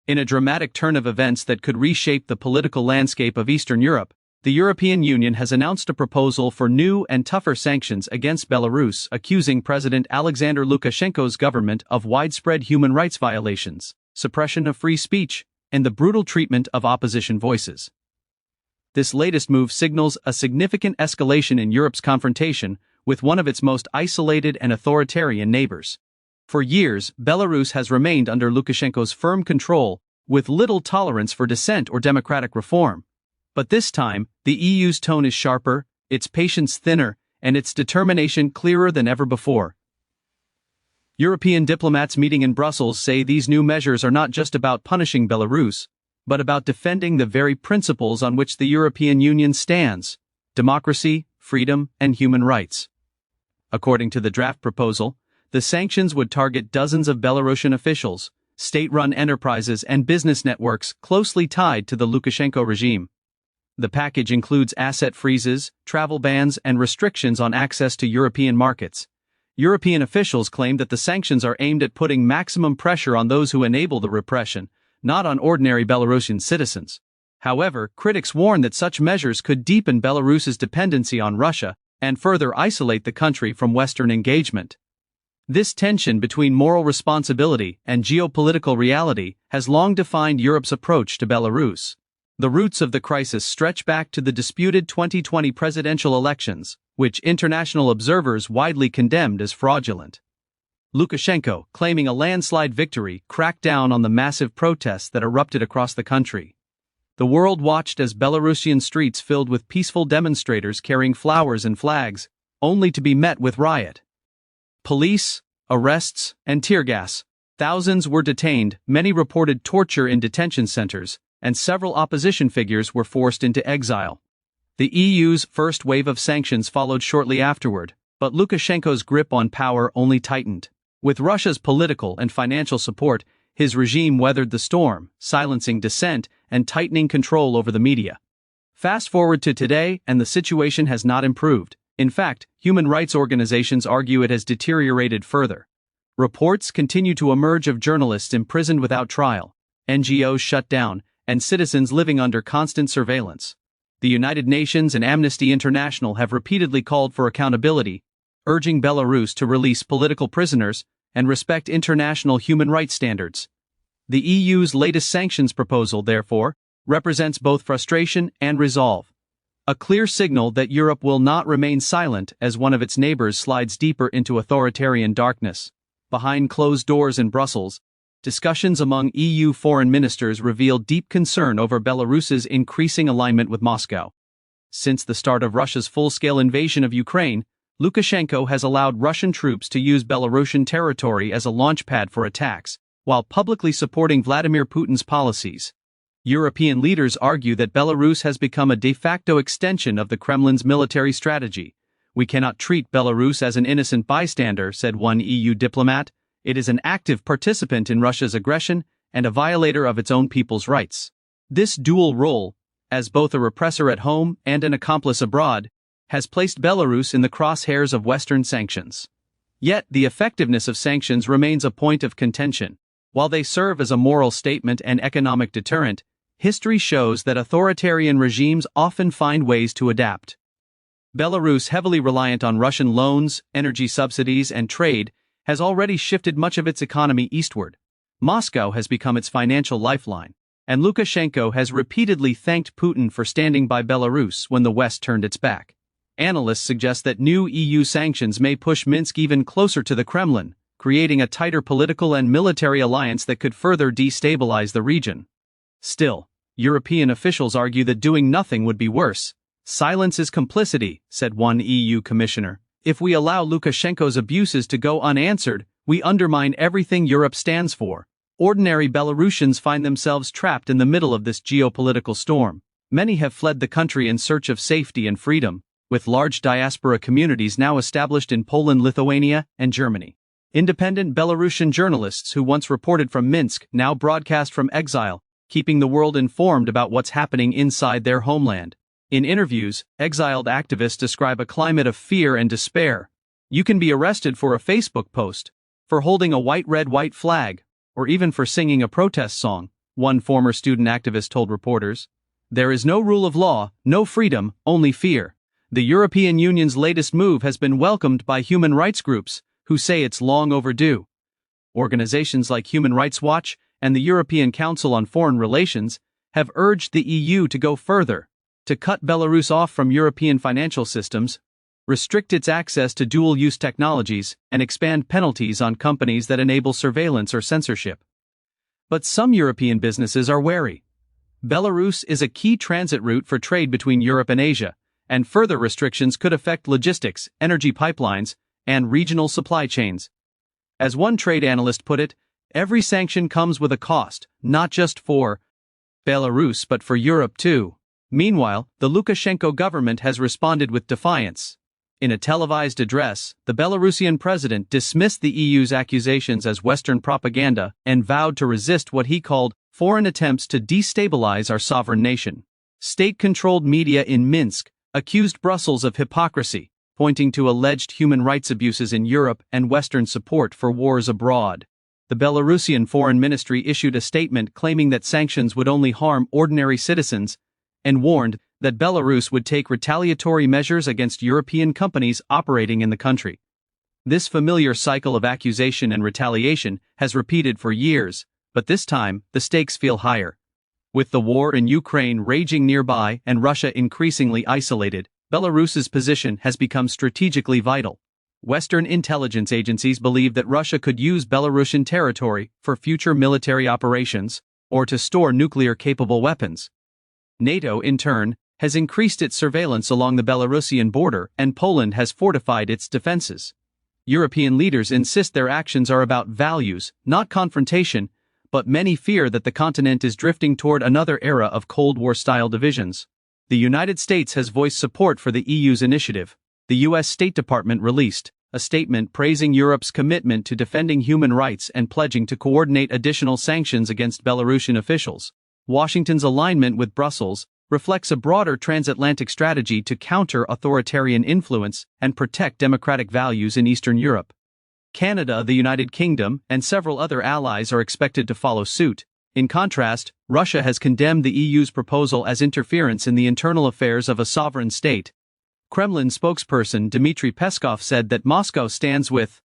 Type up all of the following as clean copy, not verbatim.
In a dramatic turn of events that could reshape the political landscape of Eastern Europe, the European Union has announced a proposal for new and tougher sanctions against Belarus, accusing President Alexander Lukashenko's government of widespread human rights violations, suppression of free speech, and the brutal treatment of opposition voices. This latest move signals a significant escalation in Europe's confrontation with one of its most isolated and authoritarian neighbors. For years, Belarus has remained under Lukashenko's firm control, with little tolerance for dissent or democratic reform. But this time, the EU's tone is sharper, its patience thinner, and its determination clearer than ever before. European diplomats meeting in Brussels say these new measures are not just about punishing Belarus, but about defending the very principles on which the European Union stands: democracy, freedom, and human rights. According to the draft proposal, the sanctions would target dozens of Belarusian officials, state-run enterprises, and business networks closely tied to the Lukashenko regime. The package includes asset freezes, travel bans, and restrictions on access to European markets. European officials claim that the sanctions are aimed at putting maximum pressure on those who enable the repression, not on ordinary Belarusian citizens. However, critics warn that such measures could deepen Belarus's dependency on Russia and further isolate the country from Western engagement. This tension between moral responsibility and geopolitical reality has long defined Europe's approach to Belarus. The roots of the crisis stretch back to the disputed 2020 presidential elections, which international observers widely condemned as fraudulent. Lukashenko, claiming a landslide victory, cracked down on the massive protests that erupted across the country. The world watched as Belarusian streets filled with peaceful demonstrators carrying flowers and flags, only to be met with riot. Police, arrests, and tear gas. Thousands were detained, many reported torture in detention centers, and several opposition figures were forced into exile. The EU's first wave of sanctions followed shortly afterward, but Lukashenko's grip on power only tightened. With Russia's political and financial support, his regime weathered the storm, silencing dissent and tightening control over the media. Fast forward to today, and the situation has not improved. In fact, human rights organizations argue it has deteriorated further. Reports continue to emerge of journalists imprisoned without trial, NGOs shut down, and citizens living under constant surveillance. The United Nations and Amnesty International have repeatedly called for accountability, urging Belarus to release political prisoners and respect international human rights standards. The EU's latest sanctions proposal, therefore, represents both frustration and resolve. A clear signal that Europe will not remain silent as one of its neighbors slides deeper into authoritarian darkness. Behind closed doors in Brussels, discussions among EU foreign ministers reveal deep concern over Belarus's increasing alignment with Moscow. Since the start of Russia's full-scale invasion of Ukraine, Lukashenko has allowed Russian troops to use Belarusian territory as a launchpad for attacks, while publicly supporting Vladimir Putin's policies. European leaders argue that Belarus has become a de facto extension of the Kremlin's military strategy. "We cannot treat Belarus as an innocent bystander," said one EU diplomat. "It is an active participant in Russia's aggression and a violator of its own people's rights." This dual role, as both a repressor at home and an accomplice abroad, has placed Belarus in the crosshairs of Western sanctions. Yet, the effectiveness of sanctions remains a point of contention. While they serve as a moral statement and economic deterrent, history shows that authoritarian regimes often find ways to adapt. Belarus, heavily reliant on Russian loans, energy subsidies, and trade, has already shifted much of its economy eastward. Moscow has become its financial lifeline, and Lukashenko has repeatedly thanked Putin for standing by Belarus when the West turned its back. Analysts suggest that new EU sanctions may push Minsk even closer to the Kremlin, creating a tighter political and military alliance that could further destabilize the region. Still, European officials argue that doing nothing would be worse. "Silence is complicity," said one EU commissioner. "If we allow Lukashenko's abuses to go unanswered, we undermine everything Europe stands for." Ordinary Belarusians find themselves trapped in the middle of this geopolitical storm. Many have fled the country in search of safety and freedom, with large diaspora communities now established in Poland, Lithuania, and Germany. Independent Belarusian journalists who once reported from Minsk now broadcast from exile, keeping the world informed about what's happening inside their homeland. In interviews, exiled activists describe a climate of fear and despair. You can be arrested for a Facebook post, for holding a white-red-white flag, or even for singing a protest song. one former student activist told reporters. There is no rule of law, no freedom, only fear. The European Union's latest move has been welcomed by human rights groups, who say it's long overdue. Organizations like Human Rights Watch and the European Council on Foreign Relations have urged the EU to go further, to cut Belarus off from European financial systems, restrict its access to dual-use technologies, and expand penalties on companies that enable surveillance or censorship. But some European businesses are wary. Belarus is a key transit route for trade between Europe and Asia, and further restrictions could affect logistics, energy pipelines, and regional supply chains. As one trade analyst put it, every sanction comes with a cost, not just for Belarus but for Europe too. Meanwhile, the Lukashenko government has responded with defiance. In a televised address, the Belarusian president dismissed the EU's accusations as Western propaganda and vowed to resist what he called foreign attempts to destabilize our sovereign nation. State-controlled media in Minsk accused Brussels of hypocrisy, pointing to alleged human rights abuses in Europe and Western support for wars abroad. The Belarusian Foreign Ministry issued a statement claiming that sanctions would only harm ordinary citizens and warned that Belarus would take retaliatory measures against European companies operating in the country. This familiar cycle of accusation and retaliation has repeated for years, but this time the stakes feel higher. With the war in Ukraine raging nearby and Russia increasingly isolated, Belarus's position has become strategically vital. Western intelligence agencies believe that Russia could use Belarusian territory for future military operations or to store nuclear-capable weapons. NATO, in turn, has increased its surveillance along the Belarusian border, and Poland has fortified its defenses. European leaders insist their actions are about values, not confrontation, but many fear that the continent is drifting toward another era of Cold War-style divisions. The United States has voiced support for the EU's initiative. The U.S. State Department released a statement praising Europe's commitment to defending human rights and pledging to coordinate additional sanctions against Belarusian officials. Washington's alignment with Brussels reflects a broader transatlantic strategy to counter authoritarian influence and protect democratic values in Eastern Europe. Canada, the United Kingdom, and several other allies are expected to follow suit. In contrast, Russia has condemned the EU's proposal as interference in the internal affairs of a sovereign state. Kremlin spokesperson Dmitry Peskov said that Moscow stands with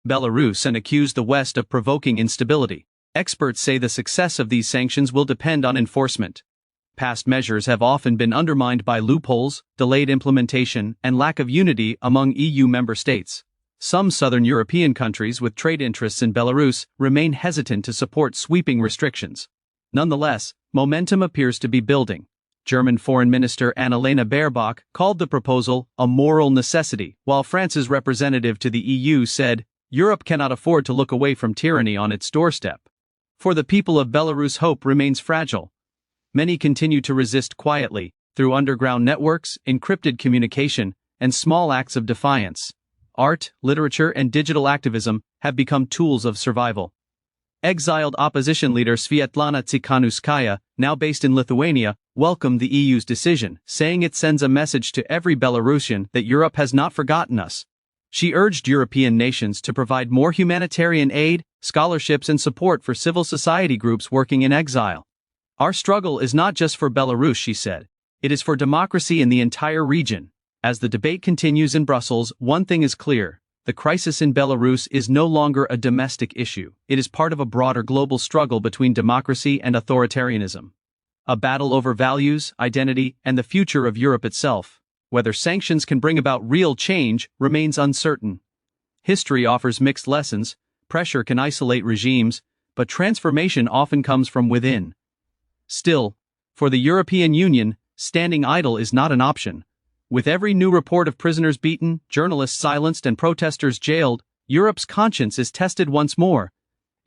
Belarus and accused the West of provoking instability. Experts say the success of these sanctions will depend on enforcement. Past measures have often been undermined by loopholes, delayed implementation, and lack of unity among EU member states. Some southern European countries with trade interests in Belarus remain hesitant to support sweeping restrictions. Nonetheless, momentum appears to be building. German Foreign Minister Annalena Baerbock called the proposal a moral necessity, while France's representative to the EU said, "Europe cannot afford to look away from tyranny on its doorstep." For the people of Belarus, hope remains fragile. Many continue to resist quietly, through underground networks, encrypted communication, and small acts of defiance. Art, literature, and digital activism have become tools of survival. Exiled opposition leader Sviatlana Tsikhanouskaya, now based in Lithuania, welcomed the EU's decision, saying it sends a message to every Belarusian that Europe has not forgotten us. She urged European nations to provide more humanitarian aid, scholarships, and support for civil society groups working in exile. Our struggle is not just for Belarus, she said. It is for democracy in the entire region. As the debate continues in Brussels, one thing is clear. The crisis in Belarus is no longer a domestic issue. It is part of a broader global struggle between democracy and authoritarianism. A battle over values, identity, and the future of Europe itself. Whether sanctions can bring about real change remains uncertain. History offers mixed lessons. Pressure can isolate regimes, but transformation often comes from within. Still, for the European Union, standing idle is not an option. With every new report of prisoners beaten, journalists silenced, and protesters jailed, Europe's conscience is tested once more.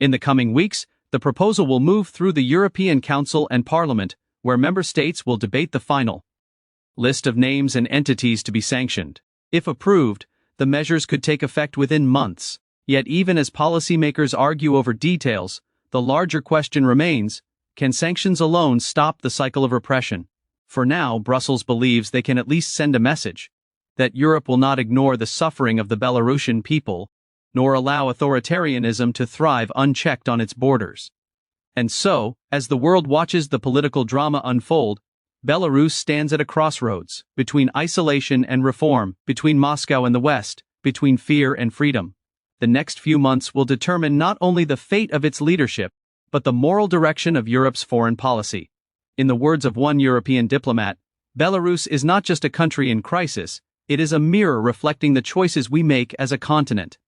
In the coming weeks, the proposal will move through the European Council and Parliament, where member states will debate the final list of names and entities to be sanctioned. If approved, the measures could take effect within months. Yet even as policymakers argue over details, the larger question remains: can sanctions alone stop the cycle of repression? For now, Brussels believes they can at least send a message that Europe will not ignore the suffering of the Belarusian people, nor allow authoritarianism to thrive unchecked on its borders. And so, as the world watches the political drama unfold, Belarus stands at a crossroads, between isolation and reform, between Moscow and the West, between fear and freedom. The next few months will determine not only the fate of its leadership, but the moral direction of Europe's foreign policy. In the words of one European diplomat, Belarus is not just a country in crisis, it is a mirror reflecting the choices we make as a continent.